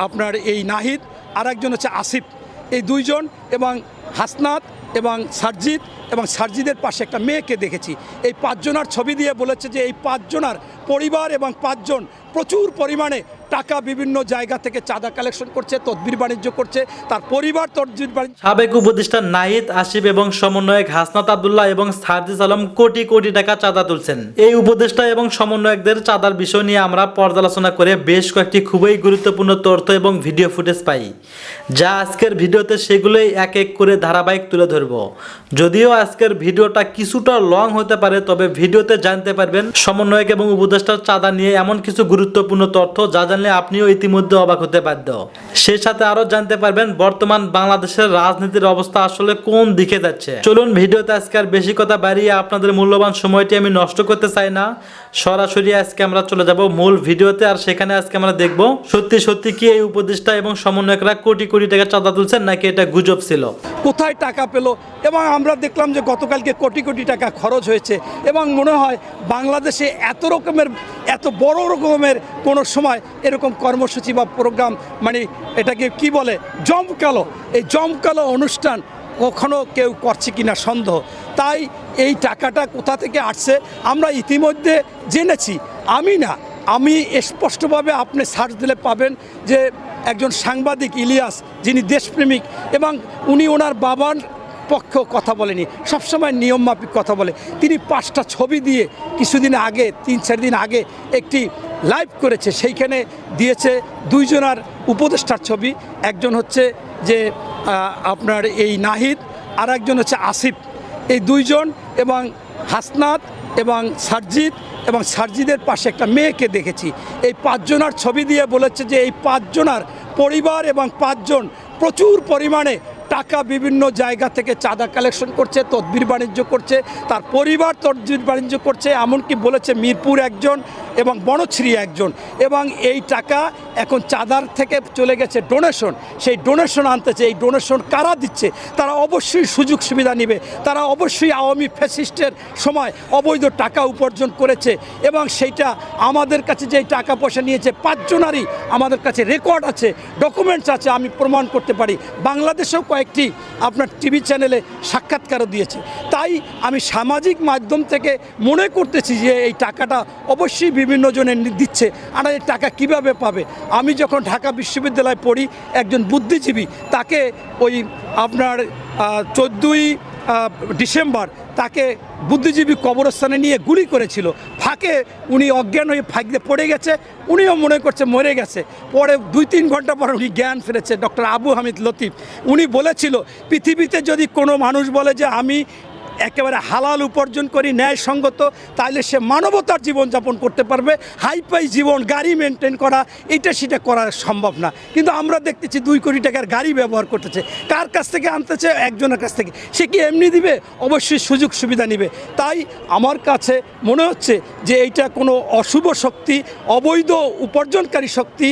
আপনার এই নাহিদ, আর একজন হচ্ছে আসিফ। এই দুইজন এবং হাসনাত এবং সারজিদ, এবং সারজিদের পাশে একটা মেয়েকে দেখেছি। এই পাঁচজনার ছবি দিয়ে বলেছে যে এই পাঁচজনার পরিবার এবং পাঁচজন প্রচুর পরিমাণে টাকা বিভিন্ন জায়গা থেকে চাঁদা কালেকশন করছে, তদবির বাণিজ্য করছে, তার পরিবার তদবির বাণিজ্য। সাবেক উপদেষ্টা নাহিদ, আসিফ এবং সমন্বয়ক হাসনাত আব্দুল্লাহ এবং সারজিদ আলম কোটি কোটি টাকা চাঁদা তুলছেন। এই উপদেষ্টা এবং সমন্বয়কদের চাঁদার বিষয় নিয়ে আমরা পর্যালোচনা করে বেশ কয়েকটি খুবই গুরুত্বপূর্ণ তথ্য এবং ভিডিও ফুটেজ পাই, যা আজকের ভিডিওতে সেগুলোই এক এক করে ধারাবাহিক তুলে ধরব। যদিও আজকের ভিডিওটা কিছুটা লং হতে পারে, তবে ভিডিওতে জানতে পারবেন সমন্বয়ক এবং উপদেষ্টার চাঁদা নিয়ে এমন কিছু গুরুত্বপূর্ণ তথ্য যা জানলে আপনিও ইতিমধ্যে অবাক হতে বাধ্য। সেই সাথে আরো জানতে পারবেন বর্তমান বাংলাদেশের রাজনীতির অবস্থা আসলে কোন দিকে যাচ্ছে। চলুন ভিডিওতে আজকে আর বেশি কথা বাড়িয়ে আপনাদের মূল্যবান সময়টি আমি নষ্ট করতে চাই না, সরাসরি আজকে আমরা চলে যাব মূল ভিডিওতে। আর সেখানে আজকে আমরা দেখব সত্যি সত্যি কি এই উপদেষ্টা এবং সমন্বয়করা কোটি কোটি টাকা চাঁদা তুলছেন নাকি এটা গুজব ছিল, কোথায় টাকা পেল। এবং আমরা দেখলাম যে গতকালকে কোটি কোটি টাকা খরচ হয়েছে, এবং মনে হয় বাংলাদেশে এত বড় রকমের কোনো সময় এরকম কর্মসূচি বা প্রোগ্রাম, মানে এটাকে কি বলে, জমকালো, এই জমকালো অনুষ্ঠান কখনো কেউ করছে কিনা সন্দেহ। তাই এই টাকাটা কোথা থেকে আসছে আমরা ইতিমধ্যে জেনেছি। আমি স্পষ্টভাবে আপনি সার্চ দিলে পাবেন যে একজন সাংবাদিক ইলিয়াস, যিনি দেশপ্রেমিক, এবং উনি ওনার বাবার পক্ষ কথা বলেনি, সবসময় নিয়মমাফিক কথা বলে। তিনি 5টা ছবি দিয়ে কিছুদিন আগে, 3-4 দিন আগে একটি লাইভ করেছে, সেইখানে দিয়েছে দুইজনার উপদেষ্টার ছবি। একজন হচ্ছে যে আপনার এই নাহিদ, আর একজন হচ্ছে আসিফ। এই দুইজন এবং হাসনাত এবং সারজিদ, এবং সারজিদের পাশে একটা মেয়েকে দেখেছি। এই পাঁচজনার ছবি দিয়ে বলেছে যে এই পাঁচজনার পরিবার এবং পাঁচজন প্রচুর পরিমাণে টাকা বিভিন্ন জায়গা থেকে চাঁদা কালেকশন করছে, তদবির বাণিজ্য করছে, তার পরিবার তদবির বাণিজ্য করছে। এমনকি বলেছে মিরপুর একজন এবং বনশ্রী একজন। এবং এই টাকা এখন চাঁদার থেকে চলে গেছে ডোনেশন, সেই ডোনেশন আনতেছে। এই ডোনেশন কারা দিচ্ছে? তারা অবশ্যই সুযোগ সুবিধা নেবে, তারা অবশ্যই আওয়ামী ফ্যাসিস্টের সময় অবৈধ টাকা উপার্জন করেছে। এবং সেইটা আমাদের কাছে যেই টাকা পয়সা নিয়েছে পাঁচজনারই আমাদের কাছে রেকর্ড আছে, ডকুমেন্টস আছে, আমি প্রমাণ করতে পারি। বাংলাদেশেও কয়েকটি আপনার টিভি চ্যানেলে সাক্ষাৎকারও দিয়েছে। তাই আমি সামাজিক মাধ্যম থেকে মনে করতেছি যে এই টাকাটা অবশ্যই বিভিন্ন জনে দিচ্ছে। আর এই টাকা কিভাবে পাবে? আমি যখন ঢাকা বিশ্ববিদ্যালয়ে পড়ি, একজন বুদ্ধিজীবী, তাকে ওই আপনার 14ই ডিসেম্বর তাকে বুদ্ধিজীবী কবরস্থানে নিয়ে গুলি করেছিল। ফাঁকে উনি অজ্ঞান হয়ে ফাঁকে পড়ে গেছে, উনিও মনে করছে মরে গেছে। পরে 2-3 ঘন্টা পর উনি জ্ঞান ফিরেছে। ডক্টর আবু হামিদ লতিফ উনি বলেছিল, পৃথিবীতে যদি কোনো মানুষ বলে যে আমি একেবারে হালাল উপার্জন করি ন্যায়সঙ্গত, তাহলে সে মানবতার জীবনযাপন করতে পারবে। হাইফাই জীবন, গাড়ি মেনটেন করা, সেটা করা সম্ভব না। কিন্তু আমরা দেখতেছি 2 কোটি টাকার গাড়ি ব্যবহার করতেছে। কার কাছ থেকে আনতেছে? একজনের কাছ থেকে। সে কি এমনি দিবে? অবশ্যই সুযোগ সুবিধা নেবে। তাই আমার কাছে মনে হচ্ছে যে এইটা কোনো অশুভ শক্তি, অবৈধ উপার্জনকারী শক্তি,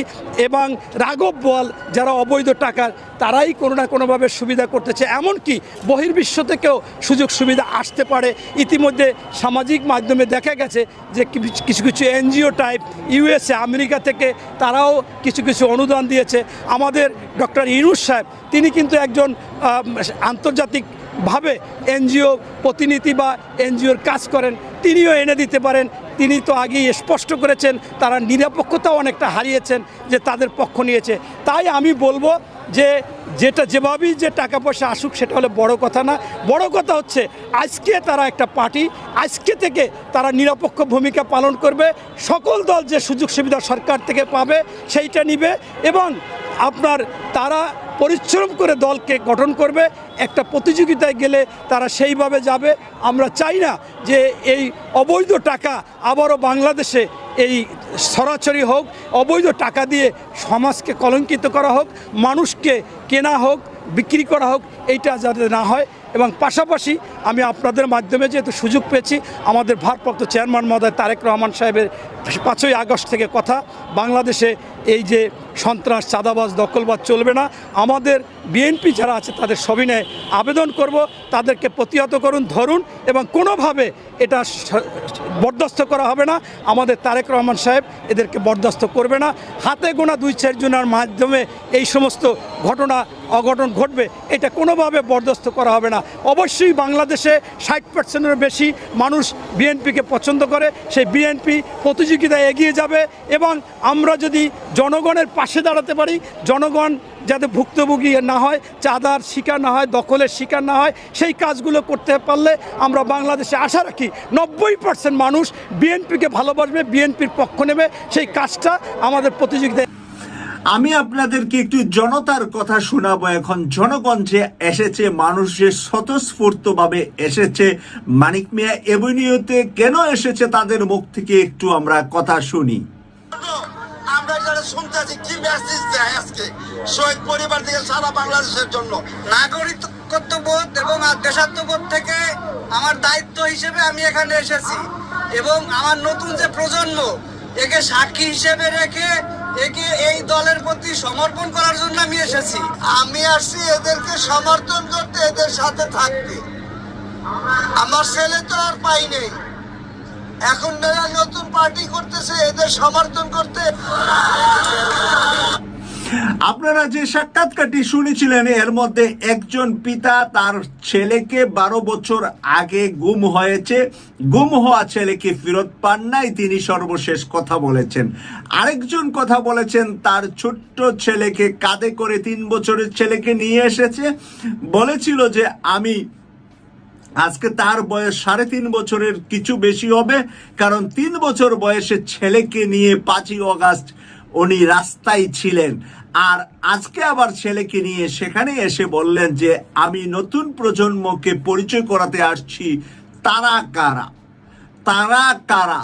এবং রাঘব বোয়াল যারা অবৈধ টাকার, তারাই কোনো না কোনোভাবে সুবিধা করতেছে। এমনকি বহির্বিশ্ব থেকেও সুযোগ সুবিধা আসতে পারে। ইতিমধ্যে সামাজিক মাধ্যমে দেখা গেছে যে কিছু কিছু এনজিও টাইপ ইউএসএ, আমেরিকা থেকে তারাও কিছু কিছু অনুদান দিয়েছে। আমাদের ডক্টর ইউনূস সাহেব, তিনি কিন্তু একজন আন্তর্জাতিকভাবে এনজিও প্রতিনিধি বা এনজিওর কাজ করেন, তিনিও এনে দিতে পারেন। তিনি তো আগেই স্পষ্ট করেছেন তারা নিরপেক্ষতাও অনেকটা হারিয়েছেন, যে তাদের পক্ষ নিয়েছে। তাই আমি বলবো যে যেভাবেই যে টাকা পয়সা আসুক সেটা হলে বড় কথা না। বড় কথা হচ্ছে আজকে তারা একটা পার্টি, আজকে থেকে তারা নিরপেক্ষ ভূমিকা পালন করবে। সকল দল যে সুযোগ সুবিধা সরকার থেকে পাবে সেইটা নিবে, এবং আপনার তারা পরিশ্রম করে দলকে গঠন করবে। একটা প্রতিযোগিতায় গেলে তারা সেইভাবে যাবে। আমরা চাই না যে এই অবৈধ টাকা আবারও বাংলাদেশে এই সরাসরি হোক, অবৈধ টাকা দিয়ে সমাজকে কলঙ্কিত করা হোক, মানুষকে কেনা হোক, বিক্রি করা হোক, এইটা যাতে না হয়। এবং পাশাপাশি আমি আপনাদের মাধ্যমে যেহেতু সুযোগ পেয়েছি, আমাদের ভারপ্রাপ্ত চেয়ারম্যান মহোদয় তারেক রহমান সাহেবের 5ই আগস্ট থেকে কথা, বাংলাদেশে এই যে সন্ত্রাস, চাঁদাবাজ, দখলবাজ চলবে না। আমাদের বিএনপি যারা আছে তাদের সবিনয়ে আবেদন করব, তাদেরকে প্রতিহত করুন, ধরুন, এবং কোনোভাবে এটা বরদাস্ত করা হবে না। আমাদের তারেক রহমান সাহেব এদেরকে বরদাস্ত করবে না। হাতে গোনা 2-4 জনের মাধ্যমে এই সমস্ত ঘটনা অঘটন ঘটবে, এটা কোনোভাবে বরদাস্ত করা হবে না। অবশ্যই বাংলাদেশে 60%-এর বেশি মানুষ বিএনপিকে পছন্দ করে, সেই বিএনপি প্রতিযোগিতায় এগিয়ে যাবে এবং আমরা যদি জনগণের পাশে দাঁড়াতে পারি, জনগণ যাতে ভুক্তভোগী না হয়, চাঁদার শিকার না হয়, দখলের শিকার না হয়, সেই কাজগুলো করতে পারলে আমরা বাংলাদেশে আশা রাখি 90% মানুষ বিএনপিকে ভালোবাসবে, বিএনপির পক্ষ নেবে। সেই কাজটা আমাদের প্রতিযোগিতায়। আমি আপনাদেরকে একটু জনতার কথা শোনাবো। এখন জনগণ যে এসেছে, মানুষ যে স্বতঃস্ফূর্তভাবে এসেছে মানিক মিয়া এভিনিউতে, কেন এসেছে তাদের মুখ থেকে একটু আমরা কথা শুনি। আমরা যারা শুনতেছি কি মেসেজ দেয় আজকে শহীদ পরিবার থেকে সারা বাংলাদেশের জন্য, নাগরিকত্ববোধ এবং দেশাত্মবোধ থেকে আমার দায়িত্ব হিসেবে আমি এখানে এসেছি এবং আমার নতুন যে প্রজন্ম, একে সাক্ষী হিসেবে রেখে একে এই দলের প্রতি সমর্পণ করার জন্য আমি এসেছি। আমি আসছি এদেরকে সমর্থন করতে, এদের সাথে থাকতে। আমার ছেলে তো আর পাই নেই, এখন যারা নতুন পার্টি করতেছে এদের সমর্থন করতে। আপনারা যে সাক্ষাৎকারটি শুনেছিলেন, এর মধ্যে একজন পিতা তার ছেলেকে 12 বছর আগে গুম হয়েছে, গুম হওয়া ছেলেকে ফেরত পান নাই, তিনি সর্বশেষ কথা বলেছেন। আরেকজন কথা বলেছেন, তার ছোট্ট ছেলেকে কাঁধে করে 3 বছরের ছেলেকে নিয়ে এসেছে, বলেছিল যে আমি আজকে তার বয়স 3.5 বছরের কিছু বেশি হবে, কারণ 3 বছর বয়সের ছেলেকে নিয়ে 5ই আগস্ট উনি রাস্তায় ছিলেন। আর আজকে আবার ছেলেকে নিয়ে সেখানে এসে বললেন যে আমি নতুন প্রজন্মকে পরিচয় করাতে আসছি। তারা কারা? তারা কারা?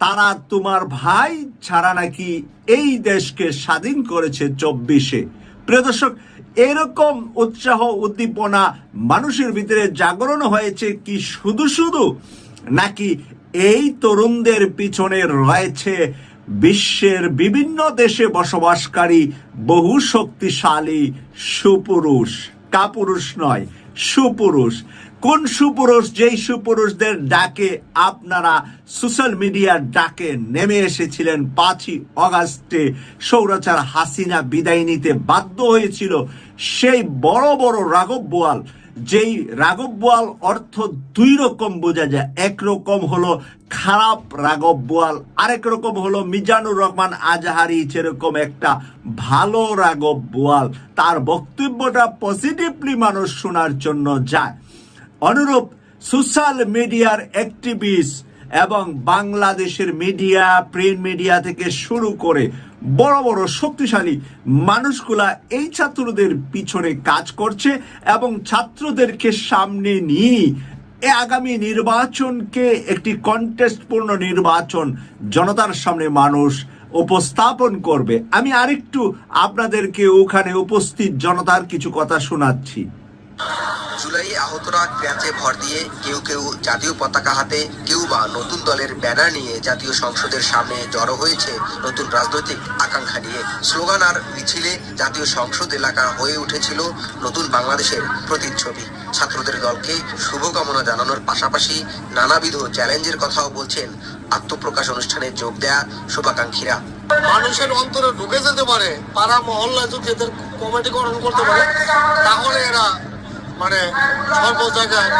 তারা তোমার ভাই ছাড়া নাকি এই দেশকে স্বাধীন করেছে 24-এ। প্রিয় দর্শক, এরকম উৎসাহ উদ্দীপনা মানুষের ভিতরে জাগরণ হয়েছে কি শুধু শুধু, নাকি এই তরুণদের পিছনে রয়েছে বিশ্বের বিভিন্ন দেশে বসবাসকারী বহু শক্তিশালী সুপুরুষ? কাপুরুষ নয়, সুপুরুষ। কোন সুপুরুষ? যেই সুপুরুষদের ডাকে আপনারা সোশ্যাল মিডিয়ার ডাকে নেমে এসেছিলেন 5ই আগস্টে স্বৈরাচার হাসিনা বিদায় নিতে বাধ্য হয়েছিল। সেই বড় বড় রাঘব বোয়াল, যেই রাঘব বোয়াল অর্থ 2 রকম বোঝা যায়। একরকম হলো খারাপ রাঘব বোয়াল, আরেক রকম হলো মিজানুর রহমান আজহারি যেরকম একটা ভালো রাঘব বোয়াল। তার বক্তব্যটা পজিটিভলি মানুষ শোনার জন্য যায়। অনুরূপ সোশ্যাল মিডিয়ার অ্যাক্টিভিস্ট এবং বাংলাদেশের মিডিয়া, প্রিন্ট মিডিয়া থেকে শুরু করে বড় বড় শক্তিশালী মানুষগুলা এই ছাত্রদের পিছনে কাজ করছে এবং ছাত্রদেরকে সামনে নিয়ে আগামী নির্বাচনকে একটি কন্টেস্টপূর্ণ নির্বাচন জনতার সামনে মানুষ উপস্থাপন করবে। আমি আরেকটু আপনাদেরকে ওখানে উপস্থিত জনতার কিছু কথা শোনাচ্ছি। জুলাই আহতরা ক্র্যাচে ভর দিয়ে কেউ কেউ জাতীয় পতাকা হাতে, কেউ বা নতুন দলের ব্যানার নিয়ে জাতীয় সংসদের সামনে জড়ো হয়েছে নতুন রাজনৈতিক আকাঙ্ক্ষা নিয়ে। স্লোগান আর মিছিলে জাতীয় সংসদ এলাকা হয়ে উঠেছিল নতুন বাংলাদেশের প্রতিচ্ছবি। ছাত্রদের দলকে শুভকামনা জানানোর পাশাপাশি নানাবিধ চ্যালেঞ্জের কথাও বলছেন আত্মপ্রকাশ অনুষ্ঠানে যোগ দেয়া শুভাকাঙ্ক্ষীরা। মানুষের অন্তরে ঢুকে যেতে পারে, পাড়া মহল্লা যদি এদের কমিটি গঠন করতে পারে, তাহলে এরা সর্ব জায়গায়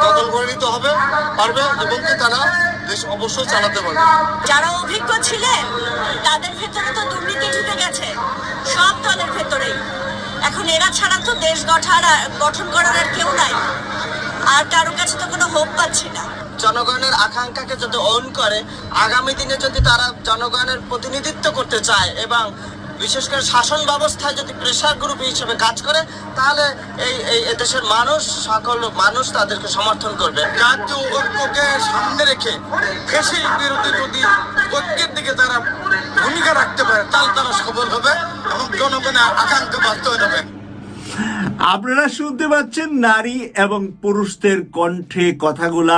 দখল করে নিতে হবে পারবে এবং কি তারা দেশ অবশ্যই চালাতে পারবে। যারা অভিজ্ঞ ছিলেন তাদের ভেতরে তো দুর্নীতি ঢুকে গেছে, সব দলের ভেতরেই। এখন এরা ছাড়া তো দেশ গঠন করার আর কেউ নাই, আর কারো কাছে তো কোনো হোপ পাচ্ছি না। জনগণের আকাঙ্ক্ষাকে যদি অন করে, আগামী দিনে যদি তারা জনগণের প্রতিনিধিত্ব করতে চায় এবং বিশেষ করে শাসন ব্যবস্থায় যদি প্রেসার গ্রুপ হিসেবে কাজ করে, তাহলে এই দেশের মানুষ, সকল মানুষ তাদেরকে সমর্থন করবে। জাতীয় ঐক্যকে সামনে রেখে দেশের বিরুদ্ধে যদি ঐক্যের দিকে তারা ভূমিকা রাখতে পারে, তাহলে তারা সফল হবে এবং জনগণের আকাঙ্ক্ষা বাস্তবায়ন হবে। আপনারা শুনতে পাচ্ছেন নারী এবং পুরুষদের কণ্ঠে কথাগুলা।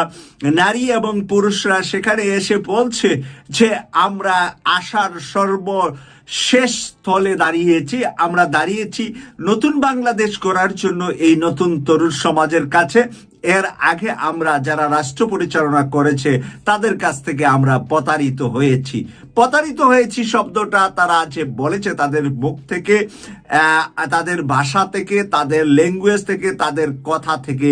নারী এবং পুরুষরা সেখানে এসে বলছে যে আমরা আশার সর্বশেষ স্থলে দাঁড়িয়েছি, আমরা দাঁড়িয়েছি নতুন বাংলাদেশ গড়ার জন্য এই নতুন তরুণ সমাজের কাছে। এর আগে আমরা যারা রাষ্ট্র পরিচালনা করেছে তাদের কাছ থেকে আমরা প্রতারিত হয়েছি শব্দটা তারা যে বলেছে তাদের মুখ থেকে, তাদের ভাষা থেকে, তাদের ল্যাঙ্গুয়েজ থেকে, তাদের কথা থেকে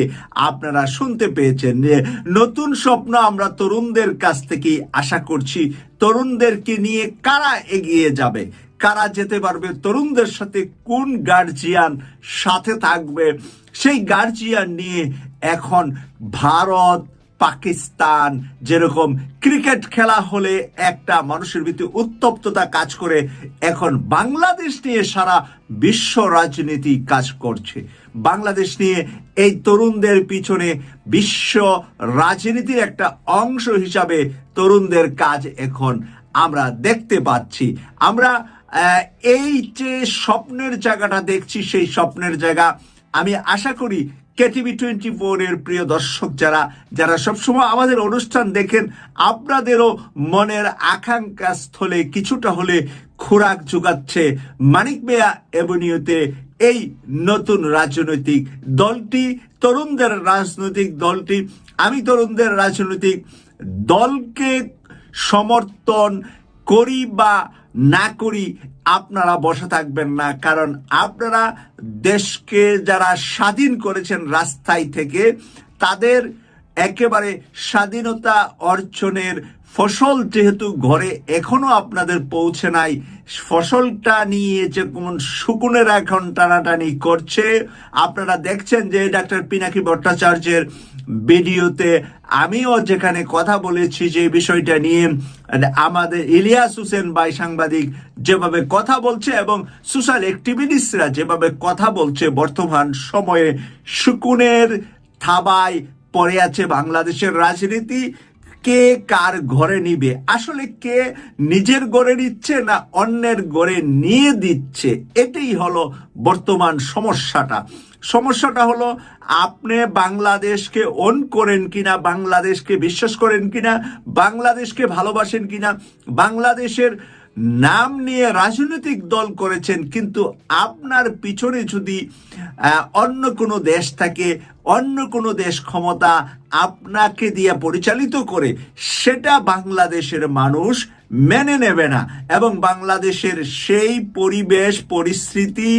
আপনারা শুনতে পেয়েছেন যে নতুন স্বপ্ন আমরা তরুণদের কাছ থেকেই আশা করছি। তরুণদেরকে নিয়ে কারা এগিয়ে যাবে, কারা যেতে পারবে, তরুণদের সাথে কোন গার্জিয়ান সাথে থাকবে, সেই গার্জিয়ান নিয়ে এখন ভারত পাকিস্তান যেরকম ক্রিকেট খেলা হলে একটা মানুষের ভিতরে উত্তপ্ততা কাজ করে, এখন বাংলাদেশ নিয়ে সারা বিশ্ব রাজনীতি কাজ করছে। বাংলাদেশ নিয়ে এই তরুণদের পিছনে বিশ্ব রাজনীতির একটা অংশ হিসাবে তরুণদের কাজ এখন আমরা দেখতে পাচ্ছি। আমরা এই যে স্বপ্নের জায়গাটা দেখছি, সেই স্বপ্নের জায়গা আমি আশা করি কেটিভি 24 এর প্রিয় দর্শক যারা সবসময় আমাদের অনুষ্ঠান দেখেন, আপনাদেরও মনের আকাঙ্ক্ষা স্থলে কিছুটা হলে খোরাক যোগাচ্ছে মানিক মিয়া এভিনিউতে এই নতুন রাজনৈতিক দলটি, তরুণদের রাজনৈতিক দলটি। আমি তরুণদের রাজনৈতিক দলকে সমর্থন করি বা না করি, আপনারা বসে থাকবেন না, কারণ আপনারা দেশকে যারা স্বাধীন করেছেন রাস্তায় থেকে, তাদের একেবারে স্বাধীনতা অর্জনের ফসল যেহেতু ঘরে এখনো আপনাদের পৌঁছে নাই, ফসলটা নিয়ে যে কোন শকুনের এখন টানাটানি করছে। আপনারা দেখছেন যে ডাক্তার পিনাকি ভট্টাচার্যের ভিডিওতে আমিও যেখানে কথা বলেছি যে বিষয়টা নিয়ে, আমাদের ইলিয়াস হোসেন ভাই সাংবাদিক যেভাবে কথা বলছে এবং সোশ্যাল অ্যাক্টিভিস্টরা যেভাবে কথা বলছে, বর্তমান সময়ে শকুনের থাবায় পড়ে আছে বাংলাদেশের রাজনীতি। কে কার ঘরে নিবে, আসলে কে নিজের ঘরে নিচ্ছে না অন্যের ঘরে নিয়ে দিচ্ছে, এটাই হলো বর্তমান সমস্যাটা হলো আপনি বাংলাদেশকে ওন করেন কিনা, বাংলাদেশকে বিশ্বাস করেন কিনা, বাংলাদেশকে ভালোবাসেন কিনা, বাংলাদেশের নাম নিয়ে রাজনৈতিক দল করেছেন, কিন্তু আপনার পিছনে যদি অন্য কোনো দেশ থাকে, অন্য কোনো দেশ ক্ষমতা আপনাকে দিয়ে পরিচালিত করে, সেটা বাংলাদেশের মানুষ মেনে নেবে না। এবং বাংলাদেশের সেই পরিবেশ পরিস্থিতি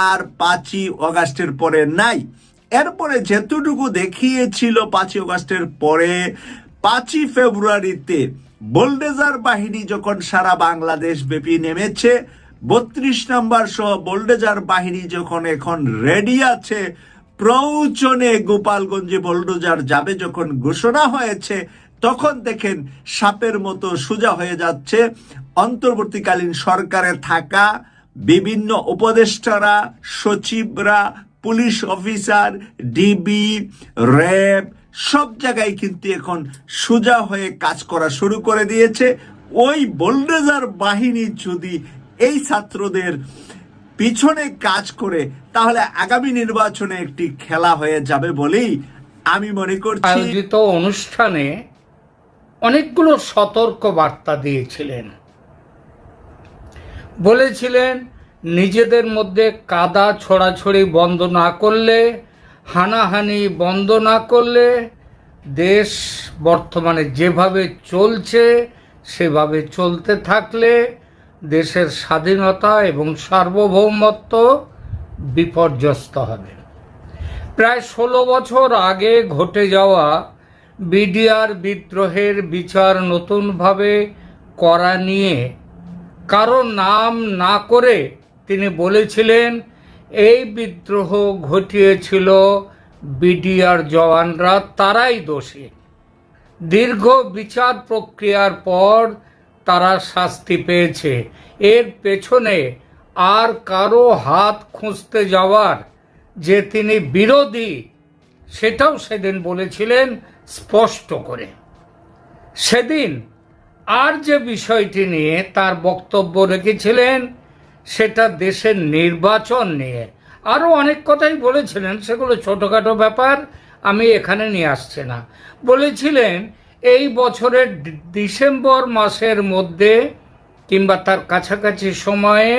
আর 5ই অগাস্টের পরে নাই। এরপরে যেতটুকু দেখিয়েছিল 5ই অগাস্টের পরে, 5ই ফেব্রুয়ারিতে বোলডেজার বাহিনী যখন সারা বাংলাদেশ ব্যাপী নেমেছে, 32 নম্বর সহ বোলডেজার বাহিনী যখন এখন রেডি আছে, প্রয়োজনে গোপালগঞ্জে বোলডোজার যাবে যখন ঘোষণা হয়েছে, তখন দেখেন সাপের মতো সোজা হয়ে যাচ্ছে অন্তর্বর্তীকালীন সরকারে থাকা বিভিন্ন উপদেষ্টারা, সচিবরা, পুলিশ অফিসার, ডিবি, র্যাব, সব জায়গায় কিন্তু এখন সোজা হয়ে কাজ করা শুরু করে দিয়েছে। ওই বোলডোজার বাহিনী যদি এই ছাত্রদের পিছনে কাজ করে, তাহলে আগামী নির্বাচনে একটি খেলা হয়ে যাবে বলেই আমি মনে করছি। আয়োজিত অনুষ্ঠানে অনেকগুলো সতর্ক বার্তা দিয়েছিলেন, বলেছিলেন নিজেদের মধ্যে কাদা ছোড়াছড়ি বন্ধ না করলে, হানাহানি বন্ধ না করলে, দেশ বর্তমানে যেভাবে চলছে সেভাবে চলতে থাকলে দেশের স্বাধীনতা এবং সার্বভৌমত্ব বিপর্যস্ত হবে। প্রায় 16 বছর আগে ঘটে যাওয়া বিডিআর বিদ্রোহের বিচার নতুনভাবে করা নিয়ে কারো নাম না করে তিনি বলেছিলেন এই বিদ্রোহ ঘটিয়েছিল বিডিআর জওয়ানরা, তারাই দোষী। দীর্ঘ বিচার প্রক্রিয়ার পর তারা শাস্তি পেয়েছে, এর পেছনে আর কারো হাত খুঁজতে যাওয়ার যে তিনি বিরোধী, সেটাও সেদিন বলেছিলেন স্পষ্ট করে। সেদিন আর যে বিষয়টি নিয়ে তার বক্তব্য রেখেছিলেন সেটা দেশের নির্বাচন নিয়ে। আরও অনেক কথাই বলেছিলেন, সেগুলো ছোটোখাটো ব্যাপার, আমি এখানে নিয়ে আসছি না। বলেছিলেন এই বছরের ডিসেম্বর মাসের মধ্যে কিংবা তার কাছাকাছি সময়ে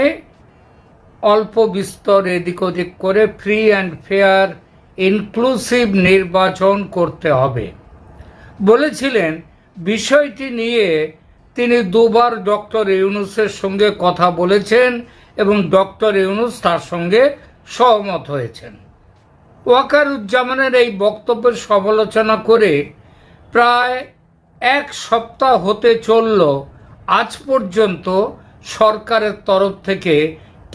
অল্প বিস্তর এদিক ওদিক করে ফ্রি অ্যান্ড ফেয়ার ইনক্লুসিভ নির্বাচন করতে হবে বলেছিলেন। বিষয়টি নিয়ে তিনি দুবার ডক্টর ইউনূসের সঙ্গে কথা বলেছেন এবং ডক্টর ইউনূস তার সঙ্গে সহমত হয়েছেন। ওয়াকারুজ্জামানের এই বক্তব্যের সমালোচনা করে প্রায় এক সপ্তাহ হতে চলল, আজ পর্যন্ত সরকারের তরফ থেকে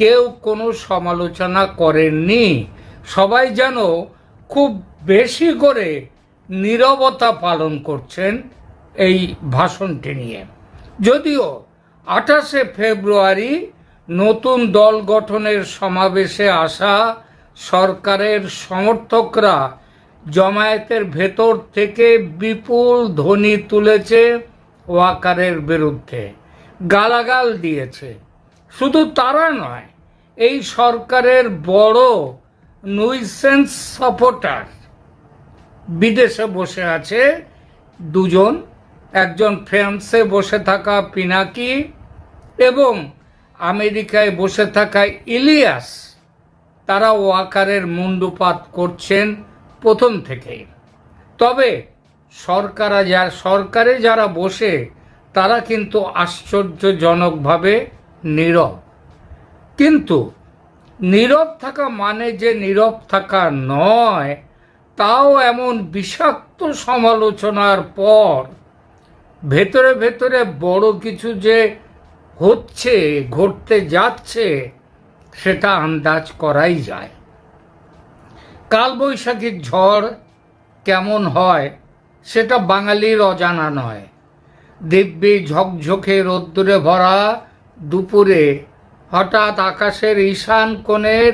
কেউ কোনো সমালোচনা করেননি। সবাই যেন খুব বেশি করে নীরবতা পালন করছেন এই ভাষণটি নিয়ে। যদিও 28শে ফেব্রুয়ারি নতুন দল গঠনের সমাবেশে আসা সরকারের সমর্থকরা জমায়েতের ভেতর থেকে বিপুল ধ্বনি তুলেছে ওয়াকারের বিরুদ্ধে, গালাগাল দিয়েছে। শুধু তারা নয়, এই সরকারের বড় নুইসেন্স সাপোর্টার বিদেশে বসে আছে দুজন, একজন ফ্রান্সে বসে থাকা পিনাকি এবং আমেরিকায় বসে থাকা ইলিয়াস। তারা ওয়াকারের মুণ্ডুপাত করছেন প্রথম থেকেই। তবে সরকারে যারা বসে তারা কিন্তু আশ্চর্যজনকভাবে নীরব। কিন্তু নীরব থাকা মানে যে নীরব থাকা নয়, তাও এমন বিষাক্ত সমালোচনার পর ভেতরে ভেতরে বড় কিছু যে হচ্ছে, ঘটতে যাচ্ছে, সেটা আন্দাজ করাই যায়। কালবৈশাখীর ঝড় কেমন হয় সেটা বাঙালির অজানা নয়। দিব্যি ঝকঝকে রোদ্দুরে ভরা দুপুরে হঠাৎ আকাশের ঈশান কোণের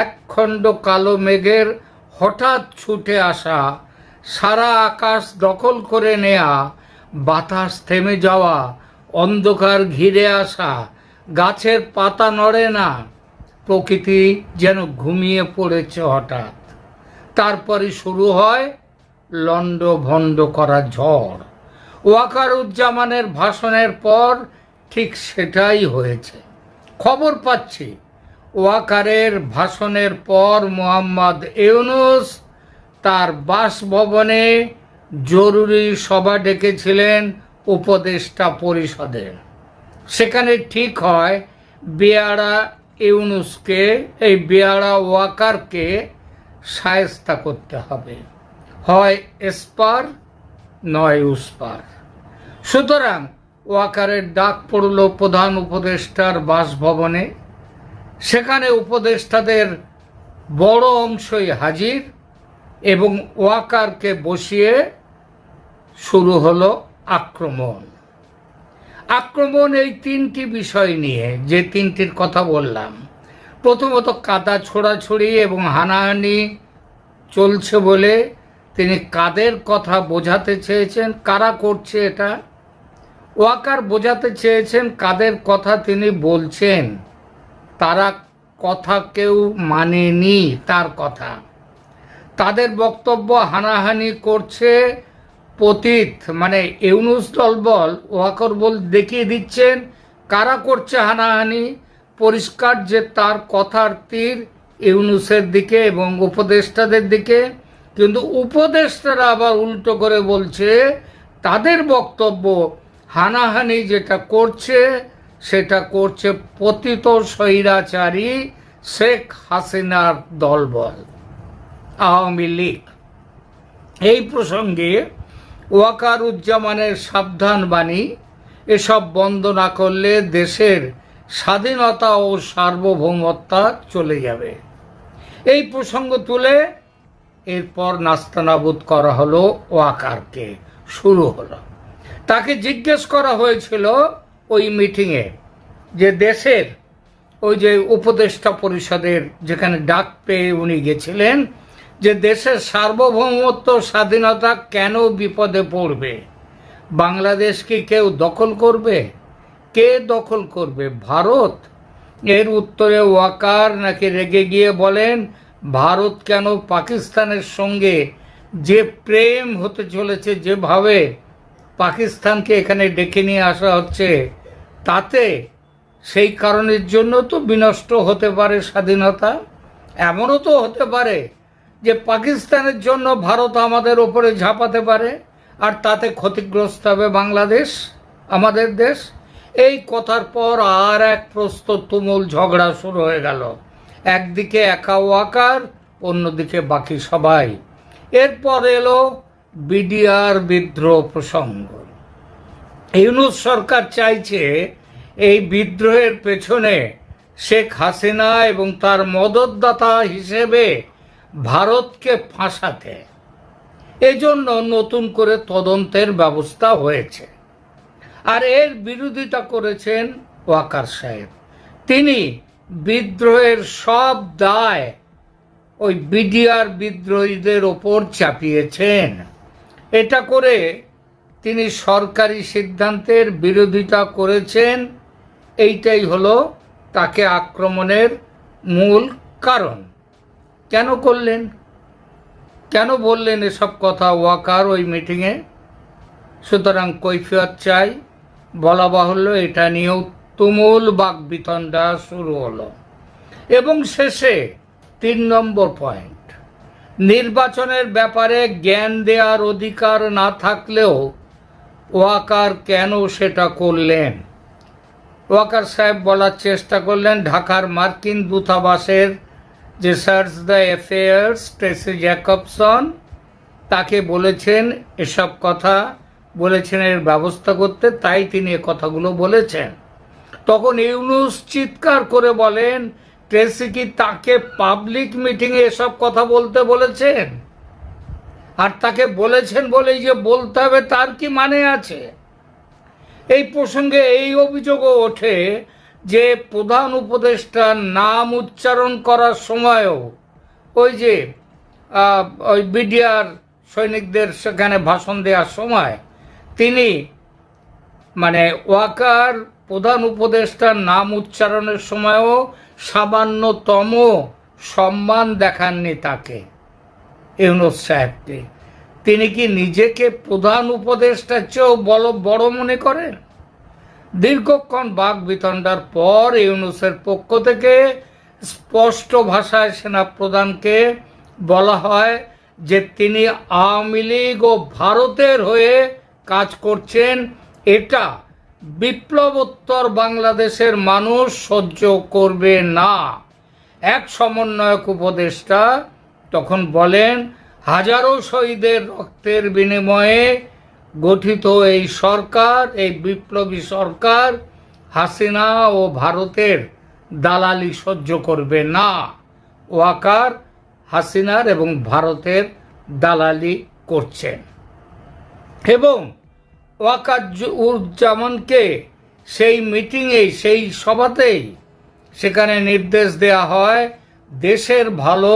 একখণ্ড কালো মেঘের হঠাৎ ছুটে আসা, সারা আকাশ দখল করে নেয়া, বাতাস থেমে যাওয়া, অন্ধকার ঘিরে আসা, গাছের পাতা নড়ে না, প্রকৃতি যেন ঘুমিয়ে পড়েছে হঠাৎ। তারপরে শুরু হয় লণ্ডভণ্ড করা ঝড়। ওয়াকারুজ্জামানের ভাষণের পর ঠিক সেটাই হয়েছে। খবর পাচ্ছি ওয়াকারের ভাষণের পর মোহাম্মদ ইউনূস তার বাসভবনে জরুরি সভা ডেকেছিলেন উপদেষ্টা পরিষদের। সেখানে ঠিক হয় বেয়াড়া ইউনূসকে, এই বেয়াড়া ওয়াকারকে শায়েস্তা করতে হবে, হয় এসপার নয় উসপার। সুতরাং ওয়াকারের ডাক পড়ল প্রধান উপদেষ্টার বাসভবনে। সেখানে উপদেষ্টাদের বড় অংশই হাজির এবং ওয়াকারকে বসিয়ে শুরু হলো আক্রমণ। এই তিনটি বিষয় নিয়ে, যে তিনটির কথা বললাম। প্রথমত কাদা ছোড়াছুড়ি এবং হানাহানি চলছে বলে তিনি কাদের কথা বোঝাতে চেয়েছেন, কারা করছে এটা। ওয়াকার বোঝাতে চেয়েছেন কাদের কথা তিনি বলছেন, তারা কথা কেউ মানেনি তার কথা। তাদের বক্তব্য হানাহানি করছে পতিত, মানে ইউনূস দলবল। ওয়াকার দেখিয়ে দিচ্ছেন কারা করছে হানাহানি। পরিষ্কার যে তার কথার তীর ইউনূসের দিকে এবং উপদেষ্টাদের দিকে। কিন্তু উপদেষ্টারা আবার উল্টো করে বলছে তাদের বক্তব্য হানাহানি যেটা করছে সেটা করছে পতিত স্বৈরাচারী শেখ হাসিনার দলবল, আওয়ামী লীগ। এই প্রসঙ্গে ওয়াকারুজ্জামানের সাবধান বাণী, এসব বন্ধ না করলে দেশের স্বাধীনতা ও সার্বভৌমত্ব চলে যাবে। এই প্রসঙ্গ তুলে এরপর নাস্তানাবুদ করা হলো ওয়াকারকে। শুরু হলো, তাকে জিজ্ঞেস করা হয়েছিল ওই মিটিংয়ে যে দেশের ওই যে উপদেষ্টা পরিষদের যেখানে ডাক পেয়ে উনি গেছিলেন, যে দেশের সার্বভৌমত্ব স্বাধীনতা কেন বিপদে পড়বে? বাংলাদেশ কি কেউ দখল করবে? কে দখল করবে? ভারত? এর উত্তরে ওয়াকার নাকি রেগে গিয়ে বলেন, ভারত কেন পাকিস্তানের সঙ্গে যে প্রেম হতে চলেছে, যেভাবে পাকিস্তানকে এখানে ডেকে নিয়ে আসা হচ্ছে, তাতে সেই কারণের জন্য তো বিনষ্ট হতে পারে স্বাধীনতা। এমনও তো হতে পারে যে পাকিস্তানের জন্য ভারত আমাদের ওপরে ঝাঁপাতে পারে, আর তাতে ক্ষতিগ্রস্ত হবে বাংলাদেশ, আমাদের দেশ। এই কথার পর আর এক প্রস্তুত তুমুল ঝগড়া শুরু হয়ে গেল। একদিকে একা ওয়াকার, অন্যদিকে বাকি সবাই। এরপর এলো বিডিআর বিদ্রোহ প্রসঙ্গ। ইউনূস সরকার চাইছে এই বিদ্রোহের পেছনে শেখ হাসিনা এবং তার মদতদাতা হিসেবে ভারতকে ফাঁসাতে। এজন্য নতুন করে তদন্তের ব্যবস্থা হয়েছে, আর এর বিরোধিতা করেছেন ওয়াকার সাহেব। তিনি বিদ্রোহের সব দায় ওই বিডিআর বিদ্রোহীদের ওপর চাপিয়েছেন। এটা করে তিনি সরকারি সিদ্ধান্তের বিরোধিতা করেছেন। এইটাই হলো তাকে আক্রমণের মূল কারণ। কেন করলেন, কেন বললেন এসব কথা ওয়াকার ওই মিটিংয়ে? সুতরাং কৈফিয়ত চাই। বলা বাহুল্য, এটা নিয়েও তুমুল বাকবিতণ্ডা শুরু হলো। এবং শেষে 3 নম্বর পয়েন্ট, নির্বাচনের ব্যাপারে জ্ঞান দেওয়ার অধিকার না থাকলেও ওয়াকার কেন সেটা করলেন। ওয়াকার সাহেব বলার চেষ্টা করলেন, ঢাকার মার্কিন দূতাবাসের যে chargé d'affaires Tracey Jacobson, তাকে বলেছেন এসব কথা, বলেছেন এর ব্যবস্থা করতে, তাই তিনি এ কথাগুলো বলেছেন। তখন ইউনূস চিৎকার করে বলেন, ট্রেসি কি তাকে পাবলিক মিটিংয়ে এসব কথা বলতে বলেছেন? আর তাকে বলেছেন বলেই যে বলতে হবে তার কি মানে আছে? এই প্রসঙ্গে এই অভিযোগও ওঠে যে প্রধান উপদেষ্টার নাম উচ্চারণ করার সময়ও ওই যে ওই বিডিআর সৈনিকদের সেখানে ভাষণ দেওয়ার সময় তিনি মানে ওয়াকার প্রধান উপদেষ্টার নাম উচ্চারণের সময়ও সামান্যতম সম্মান দেখাননি তাকে, ইউনূস সাহেবকে। তিনি কি নিজেকে প্রধান উপদেষ্টার চেয়েও বড় মনে করেন? দীর্ঘক্ষণ বাকবিতণ্ডার পর ইউনূসের পক্ষ থেকে স্পষ্ট ভাষায় সেনাপ্রধানকে বলা হয় যে তিনি আওয়ামী লীগ ও ভারতের হয়ে কাজ করছেন। এটা বিপ্লবোত্তর বাংলাদেশের মানুষ সহ্য করবে না। এক সমন্বয়ক উপদেষ্টা তখন বলেন, হাজারো শহীদের রক্তের বিনিময়ে গঠিত এই সরকার, এই বিপ্লবী সরকার হাসিনা ও ভারতের দালালি সহ্য করবে না। ওয়াকার হাসিনার এবং ভারতের দালালি করছেন। এবং ওয়াকারুজ্জামানকে সেই মিটিংয়ে, সেই সভাতেই সেখানে নির্দেশ দেয়া হয়, দেশের ভালো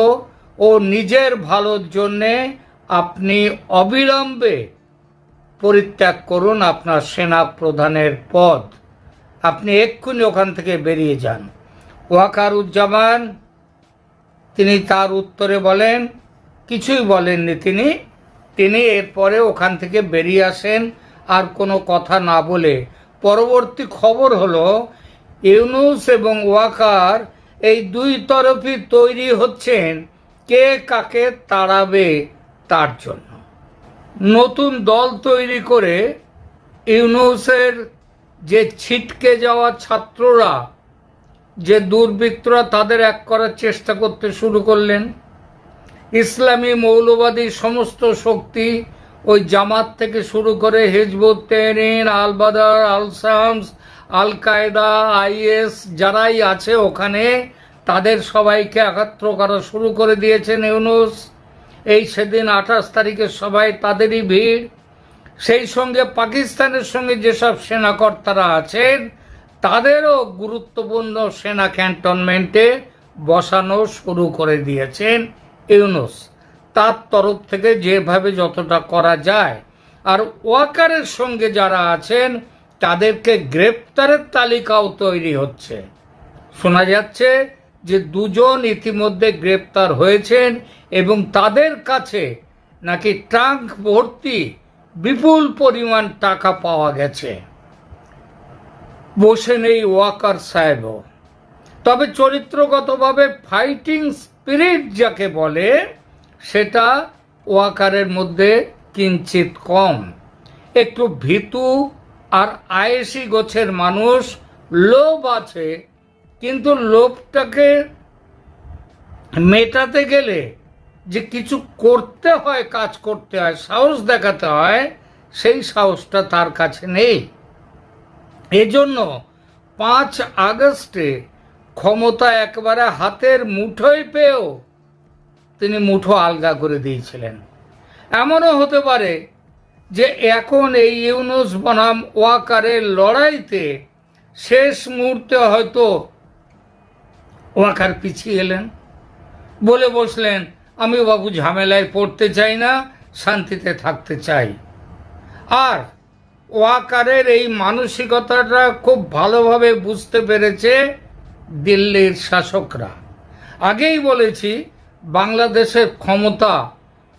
ও নিজের ভালোর জন্যে আপনি অবিলম্বে পরিত্যাগ করুন আপনার সেনা প্রধানের পদ, আপনি এক্ষুনি ওখান থেকে বেরিয়ে যান। ওয়াকারুজ্জামান তিনি তার উত্তরে বলেন, কিছুই বলেননি তিনি এরপরে ওখান থেকে বেরিয়ে আসেন আর কোনো কথা না বলে। পরবর্তী খবর হলো ইউনূস এবং ওয়াকার এই দুই তরফই তৈরি হচ্ছেন কে কাকে তাড়াবে তার জন্য। নতুন দল তৈরি করে ইউনূসের যে ছিটকে যাওয়া ছাত্ররা, যে দুর্বৃত্তরা, তাদের এক করার চেষ্টা করতে শুরু করলেন। ইসলামী মৌলবাদী সমস্ত শক্তি, ওই জামাত থেকে শুরু করে হিজবুত তাহরির, আল বাদার, আল শামস, আল কায়দা, আইএস যারাই আছে ওখানে, তাদের সবাইকে একাত্র করা শুরু করে দিয়েছেন ইউনূস। এই সেদিন 28 তারিখের সবাই তাদেরই ভিড়। সেই সঙ্গে পাকিস্তানের সঙ্গে যেসব সেনাকর্তারা আছেন তাদেরও গুরুত্বপূর্ণ সেনা ক্যান্টনমেন্টে বসানো শুরু করে দিয়েছেন ইউনূস তার তরফ থেকে যেভাবে যতটা করা যায়। আর ওয়াকারের সঙ্গে যারা আছেন তাদেরকে গ্রেপ্তারের তালিকাও তৈরি হচ্ছে। শোনা যাচ্ছে যে 2 জন ইতিমধ্যে গ্রেপ্তার হয়েছেন এবং তাদের কাছে নাকি ট্রাঙ্ক ভর্তি বিপুল পরিমাণ টাকা পাওয়া গেছে। বসে নেই ওয়াকার সাহেবও, তবে চরিত্রগতভাবে ফাইটিং স্পিরিট যাকে বলে সেটা ওয়াকারের মধ্যে কিঞ্চিত কম। একটু ভীতু আর আয়েসি গোছের মানুষ, লোভ আছে, কিন্তু লোভটাকে মেটাতে গেলে যে কিছু করতে হয়, কাজ করতে হয়, সাহস দেখাতে হয়, সেই সাহসটা তার কাছে নেই। এজন্য 5 আগস্টে ক্ষমতা একবারে হাতের মুঠোয় পেয়েও তিনি মুঠো আলগা করে দিয়েছিলেন। এমনও হতে পারে যে এখন এই ইউনূস বনাম ওয়াকারের লড়াইতে শেষ মুহূর্তে হয়তো ওয়াকার পিছিয়ে এলেন, বলে বসলেন আমি বাবু ঝামেলায় পড়তে চাই না, শান্তিতে থাকতে চাই। আর ওয়াকারের এই মানসিকতাটা খুব ভালোভাবে বুঝতে পেরেছে দিল্লির শাসকরা। আগেই বলেছি বাংলাদেশের ক্ষমতা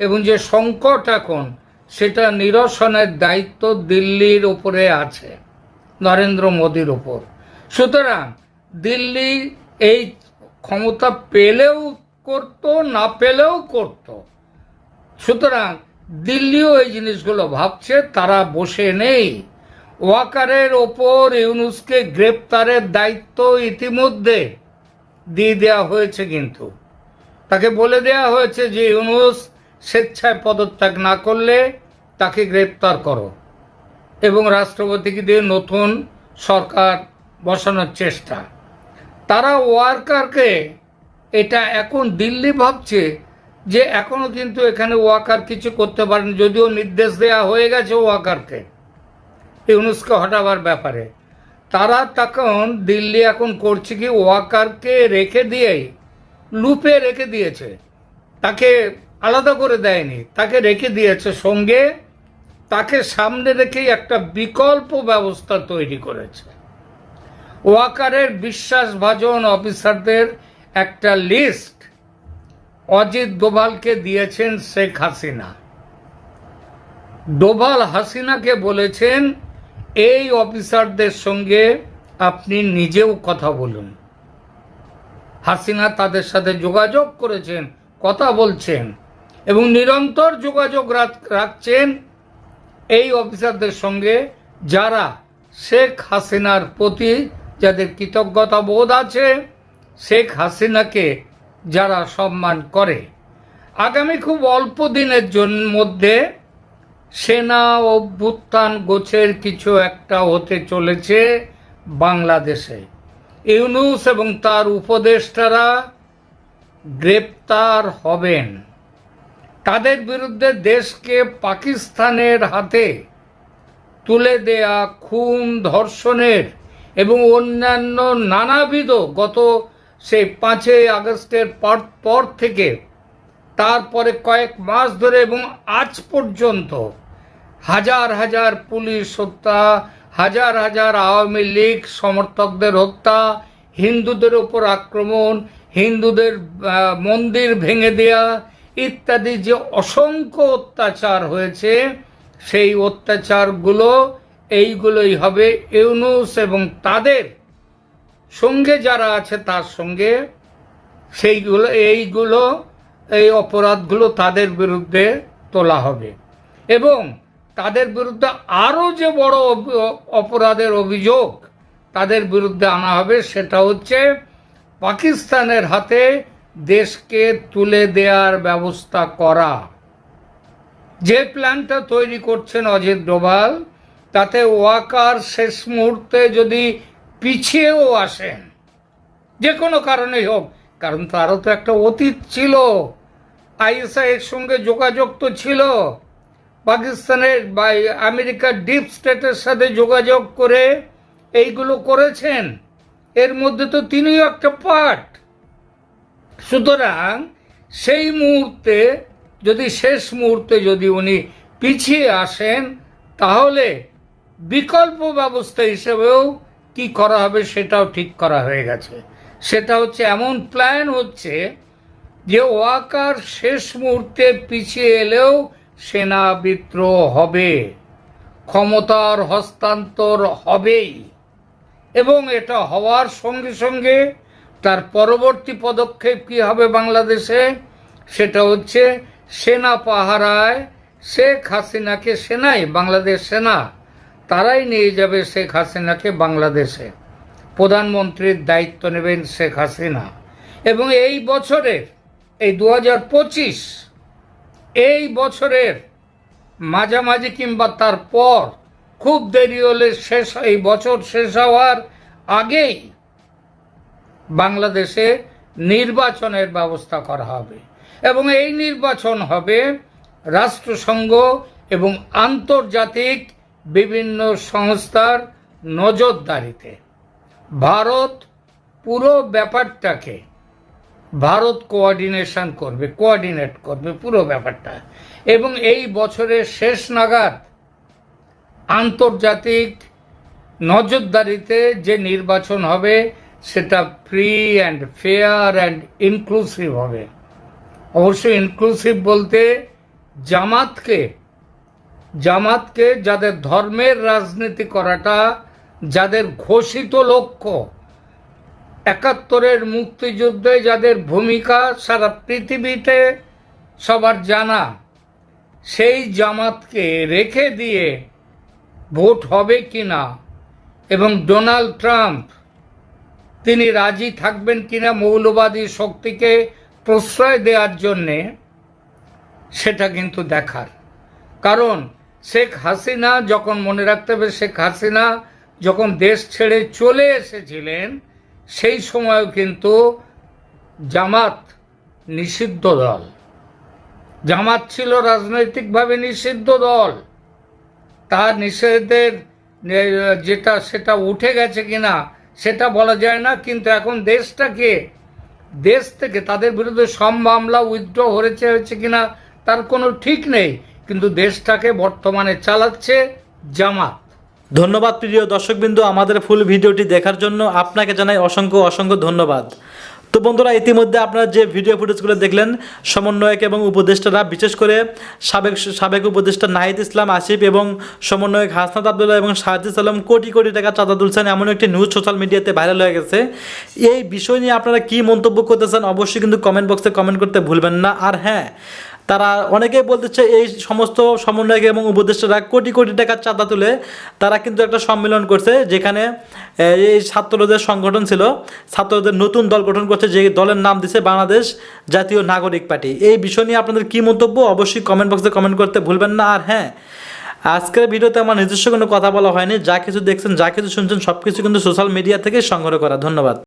এবং যে সংকট এখন, সেটা নিরসনের দায়িত্ব দিল্লির উপরে আছে, নরেন্দ্র মোদীর ওপর। সুতরাং দিল্লি এই ক্ষমতা পেলেও করত, না পেলেও করত। সুতরাং দিল্লিও এই জিনিসগুলো ভাবছে, তারা বসে নেই। ওয়াকারের ওপর ইউনূসকে গ্রেপ্তারের দায়িত্ব ইতিমধ্যে দিয়ে দেওয়া হয়েছে, কিন্তু তাকে বলে দেওয়া হয়েছে যে ইউনূস স্বেচ্ছায় পদত্যাগ না করলে তাকে গ্রেপ্তার করো এবং রাষ্ট্রপতিকে দিয়ে নতুন সরকার বসানোর চেষ্টা। তারা ওয়াকারকে, এটা এখন দিল্লি ভাবছে যে এখনো কিন্তু এখানে ওয়াকার কিছু করতে পারেন, যদিও নির্দেশ দেওয়া হয়ে গেছে ওয়াকারকে ইউনূসকে হটাবার ব্যাপারে। তারা তখন দিল্লি এখন করছে কি, ওয়াকারকে রেখে দিয়েই লুপে রেখে দিয়েছে, তাকে আলাদা করে দেয়নি, তাকে রেখে দিয়েছে সঙ্গে, তাকে সামনে রেখেই একটা বিকল্প ব্যবস্থা তৈরি করেছে। ওয়াকারের বিশ্বাসভাজন অফিসারদের একটা লিস্ট অজিত ডোভালকে দিয়েছেন শেখ হাসিনা। ডোভাল হাসিনাকে বলেছেন এই অফিসারদের সঙ্গে আপনি নিজেও কথা বলুন। হাসিনা তাদের সাথে যোগাযোগ করেছেন, কথা বলছেন এবং নিরন্তর যোগাযোগ রাখছেন এই অফিসারদের সঙ্গে, যারা শেখ হাসিনার প্রতি যাদের কৃতজ্ঞতা বোধ আছে, শেখ হাসিনাকে যারা সম্মান করে। আগামী খুব অল্প দিনের মধ্যে সেনা অভ্যুত্থান গোছের কিছু একটা হতে চলেছে বাংলাদেশে। ইউনূস এবং তার উপদেষ্টারা গ্রেপ্তার হবেন। তাদের বিরুদ্ধে দেশকে পাকিস্তানের হাতে তুলে দেয়া খুন, ধর্ষণের এবং অন্যান্য নানাবিধ গত সেই 5 আগস্টের পর থেকে তারপরে কয়েক মাস ধরে এবং আজ পর্যন্ত হাজার হাজার পুলিশ হত্যা, হাজার হাজার আওয়ামী লীগ সমর্থকদের হত্যা, হিন্দুদের উপর আক্রমণ, হিন্দুদের মন্দির ভেঙে দেয়া ইত্যাদি যে অসংখ্য অত্যাচার হয়েছে, সেই অত্যাচারগুলো এইগুলোই হবে ইউনূস এবং তাদের সঙ্গে যারা আছে তার সঙ্গে, এই অপরাধগুলো তাদের বিরুদ্ধে তোলা হবে এবং তাদের বিরুদ্ধে আরও যে বড় অপরাধের অভিযোগ তাদের বিরুদ্ধে আনা হবে, সেটা হচ্ছে পাকিস্তানের হাতে দেশকে তুলে দেওয়ার ব্যবস্থা করা। যে প্ল্যানটা তৈরি করছেন অজিত ডোভাল, তাতে ওয়াকার শেষ মুহূর্তে যদি পিছিয়েও আসেন, যে কোনো কারণেই হোক, কারণ তারও তো একটা অতীত ছিল, আইএসআইয়ের সঙ্গে যোগাযোগ তো ছিল, পাকিস্তানের বা আমেরিকার ডিপ স্টেটের সাথে যোগাযোগ করে এইগুলো করেছেন, এর মধ্যে তো তিনিও একটা পার্ট। সুতরাং সেই মুহূর্তে যদি শেষ মুহূর্তে যদি উনি পিছিয়ে আসেন, তাহলে বিকল্প ব্যবস্থা হিসেবেও কি করা হবে সেটাও ঠিক করা হয়ে গেছে। সেটা হচ্ছে এমন প্ল্যান হচ্ছে যে ওয়াকার শেষ মুহূর্তে পিছিয়ে এলেও সেনা বিদ্রোহ হবে, ক্ষমতার হস্তান্তর হবেই, এবং এটা হওয়ার সঙ্গে সঙ্গে তার পরবর্তী পদক্ষেপ কি হবে বাংলাদেশে, সেটা হচ্ছে সেনা পাহারায় শেখ হাসিনাকে, সেনাই বাংলাদেশ সেনা তারাই নিয়ে যাবে শেখ হাসিনাকে বাংলাদেশে, প্রধানমন্ত্রীর দায়িত্ব নেবেন শেখ হাসিনা। এবং এই বছরের এই 2025 এই বছরের মাঝামাঝি কিংবা তারপর, খুব দেরি হলে এই বছর শেষ হওয়ার আগেই বাংলাদেশে নির্বাচনের ব্যবস্থা করা হবে, এবং এই নির্বাচন হবে রাষ্ট্রসংঘ এবং আন্তর্জাতিক বিভিন্ন সংস্থার নজরদারিতে। ভারত পুরো ব্যাপারটাকে কোঅর্ডিনেট করবে পুরো ব্যাপারটা, এবং এই বছরের শেষ নাগাদ আন্তর্জাতিক নজরদারিতে যে নির্বাচন হবে সেটা free and fair and inclusive হবে। অবশ্যই ইনক্লুসিভ বলতে জামাতকে যাদের ধর্মের রাজনীতি করাটা, যাদের ঘোষিত লক্ষ্য 71-এর মুক্তিযুদ্ধে যাদের ভূমিকা সারা পৃথিবীতে সবার জানা, সেই জামাতকে রেখে দিয়ে ভোট হবে কিনা, এবং ডোনাল্ড ট্রাম্প তিনি রাজি থাকবেন কিনা মৌলবাদী শক্তিকে প্রশ্রয় দেওয়ার জন্যে, সেটা কিন্তু দেখার। কারণ শেখ হাসিনা যখন, মনে রাখতে হবে, শেখ হাসিনা যখন দেশ ছেড়ে চলে এসেছিলেন সেই সময়ও কিন্তু জামাত নিষিদ্ধ দল, জামাত ছিল রাজনৈতিকভাবে নিষিদ্ধ দল। তার নিষেধের সেটা উঠে গেছে কিনা সেটা বলা যায় না, কিন্তু এখন দেশ থেকে তাদের বিরুদ্ধে সব মামলা উইথড্র হয়েছে কিনা তার কোনো ঠিক নেই, কিন্তু দেশটাকে বর্তমানে চালাচ্ছে জামাত। ধন্যবাদ প্রিয় দর্শকবৃন্দু, আমাদের ফুল ভিডিওটি দেখার জন্য আপনাকে জানাই অসংখ্য ধন্যবাদ। তো বন্ধুরা, ইতিমধ্যে আপনারা যে ভিডিও ফুটেজগুলো দেখলেন, সমন্বয়ক এবং উপদেষ্টারা, বিশেষ করে সাবেক উপদেষ্টা নাহিদ ইসলাম আসিফ এবং সমন্বয়ক হাসনাত আবদুল্লাহ এবং শাহজিদ আলম কোটি টাকা চাঁদা তুলছেন, এমন একটি নিউজ সোশ্যাল মিডিয়াতে ভাইরাল হয়ে গেছে। এই বিষয় নিয়ে আপনারা কি মন্তব্য করতেছেন অবশ্যই কিন্তু কমেন্ট বক্সে কমেন্ট করতে ভুলবেন না। আর হ্যাঁ, তারা অনেকেই বলতেছে এই সমস্ত সমন্বয়ক এবং উপদেষ্টারা কোটি টাকা চাঁদা তুলে তারা কিন্তু একটা সম্মেলন করছে, যেখানে এই ছাত্রদের সংগঠন ছিল, ছাত্রদের নতুন দল গঠন করছে, যে দলের নাম দিছে বাংলাদেশ জাতীয় নাগরিক পার্টি। এই বিষয় নিয়ে আপনাদের কী মন্তব্য অবশ্যই কমেন্ট বক্সে কমেন্ট করতে ভুলবেন না। আর হ্যাঁ, আজকের ভিডিওতে আমার নিজস্ব কোনো কথা বলা হয়নি, যা কিছু দেখছেন, যা কিছু শুনছেন, সব কিছু কিন্তু সোশ্যাল মিডিয়া থেকে সংগ্রহ করা। ধন্যবাদ।